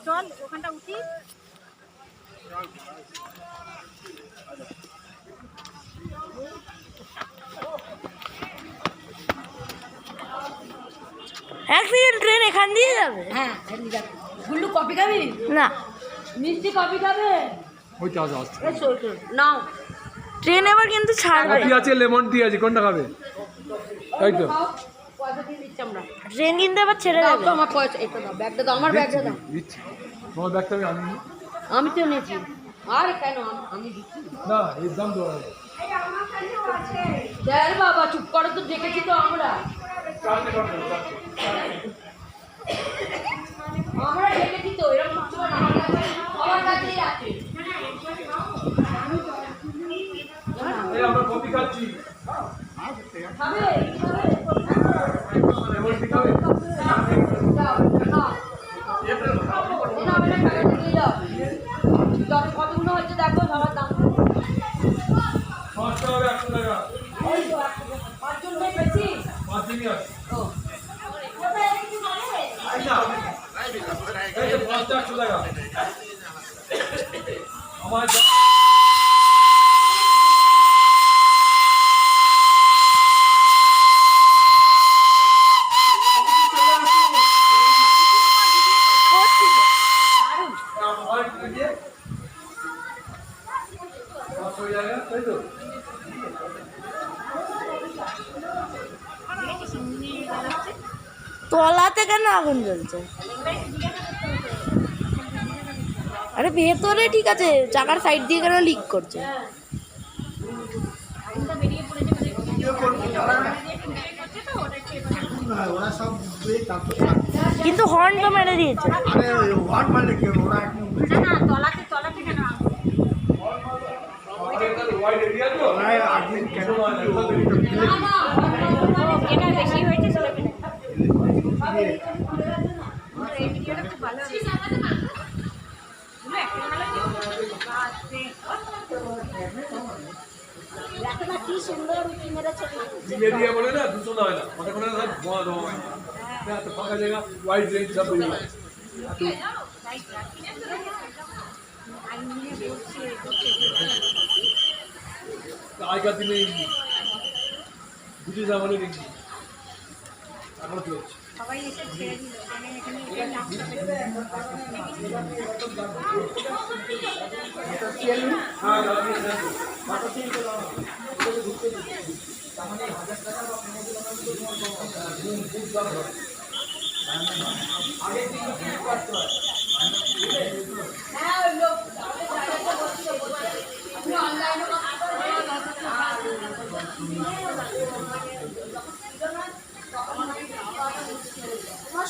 চল ওখানটা উঠি। অ্যাক্সিডেন্ট ট্রেন এখান দিয়ে যাবে? হ্যাঁ গুল্লু কফি খাবি? না মিষ্টি কফি খাবে? ওইটা আসছে নাও। ট্রেন এবার কিন্তু ছাড়বে। কফি আছে, লেমন টি আছে, কোনটা খাবে? তাই তো পয়সা দিয়ে দিচ্ছি আমরা। ট্রেন কিন্তু এবার ছেড়ে দাও যাবে। তো আমার পয়সা, এটা দাও, ব্যাগটা দাও, আমার ব্যাগটা দাও। দিচ্ছি। তোমার ব্যাগটা আমি আনিনি। আমি তো নিয়েছি। আর কেন আমি দিচ্ছি না, এর দাম তো দেখ বাবা, চুপ করো তো, দেখেছি তো আমরা। আমরা দেখেছি তো, এরকম কিছু না, আমার কাছেই আছে। এই আমরা কফি খাচ্ছি। খাবে? লেমন টি খাবে? দাও, নাও। না, এটা টাকা দিয়ে দাও। যত কতগুলো হচ্ছে দেখো, সবার দাম। 5 টাকা 100 টাকা। এই তো 5 জন নেই বেশি। 5 দিনই আছে। ও আচ্ছা, এই যে 5 টাকা 100 টাকা। আমার তলাতে কেন আগুন জ্বলছে? আরে ভেতরে ঠিক আছে, চাকার সাইড দিয়ে কেন লিক করছে? কিন্তু হর্ন তো মেরে দিয়েছে। এটা বেশি হয়েছে সেটা কি সুন্দর এরিয়া বলে না, দূষণ হয় না, ওটা কোনো ধোঁয়া ধোঁয়া হয় না, এত ফাঁকা জায়গা, ওয়াইড রেঞ্জ সব হয়ে যায়। আগেকার দিনে ব্রিটিশ আমলে দেখি এখন চলছে। সবাই এসে ছেড়ে দিল, এখানে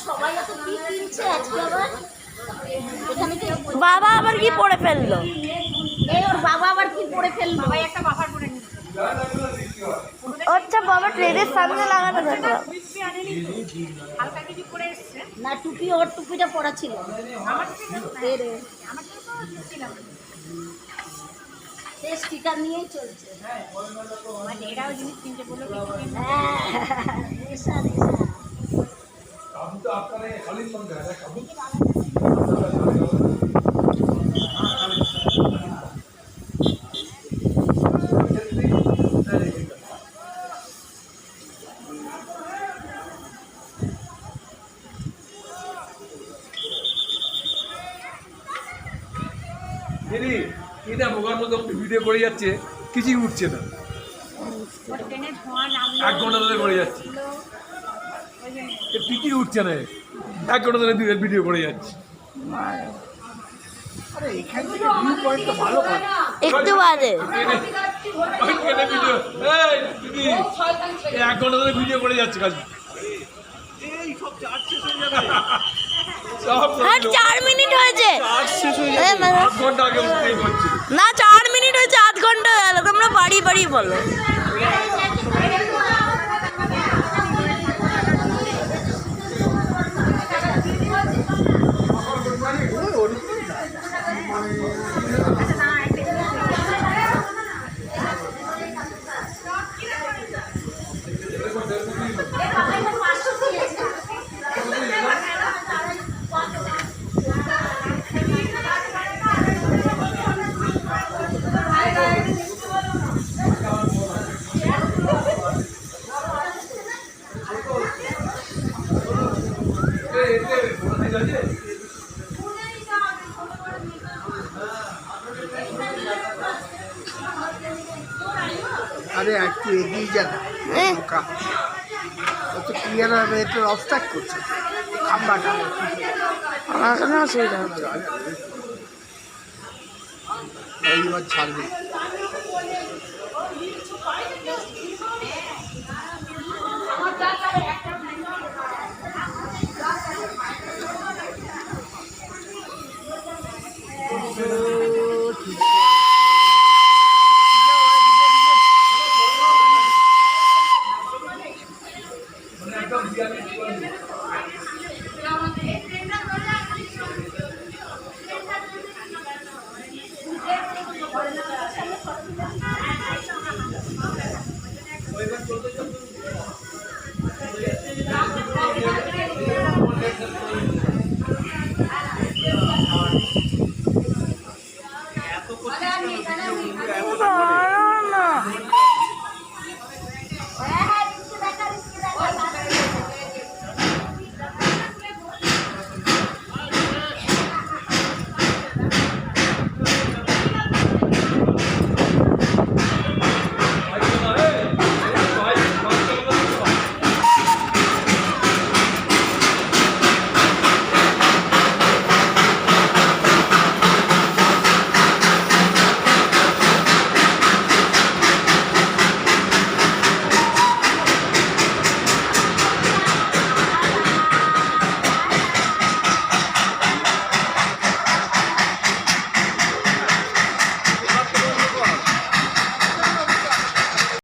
সবাই এত কি কিনছে আজকে আবার? এখানে কি বাবা আবার কি পড়ে ফেললো? এই ওর বাবা আবার কি পরে ফেললো? বাবা একটা বাফার পরে নিচ্ছে। আচ্ছা বাবা ট্রেনের সামনে লাগানো থাকলো। হালকা কিছু পরে এসেছে না, টুপি, ওর টুপিটা পরা ছিল। আমার সে স্টিকার নিয়েই চলছে। মানে এরাও জিনিস কিনতে বললো। काबू तो आपका नहीं, खाली बन गया है काबू। দিদি এটা মোবাইল মধ্যে ভিডিও করে যাচ্ছে, কিছুই উঠছে না, 1 ঘন্টা ধরে করে যাচ্ছে, টিকি উঠছে না, 1 ঘন্টা ধরে ভিডিও করে যাচ্ছে। একটু বাদে 1 ঘন্টা ধরে ভিডিও করে যাচ্ছে খালি। আর 4 মিনিট হয়েছে। না 4 মিনিট হয়েছে, 8 ঘন্টা হয়ে গেল। তোমরা বাড়ি বাড়ি বলো। আছে আরে একটু এগিয়ে যান তো ক্লিয়ার হবে, একটু অবস্ট্রাক করছে খাম্বাটা। আমার কোনো অসুবিধা হচ্ছে না। এইবার ছাড়বে। আমার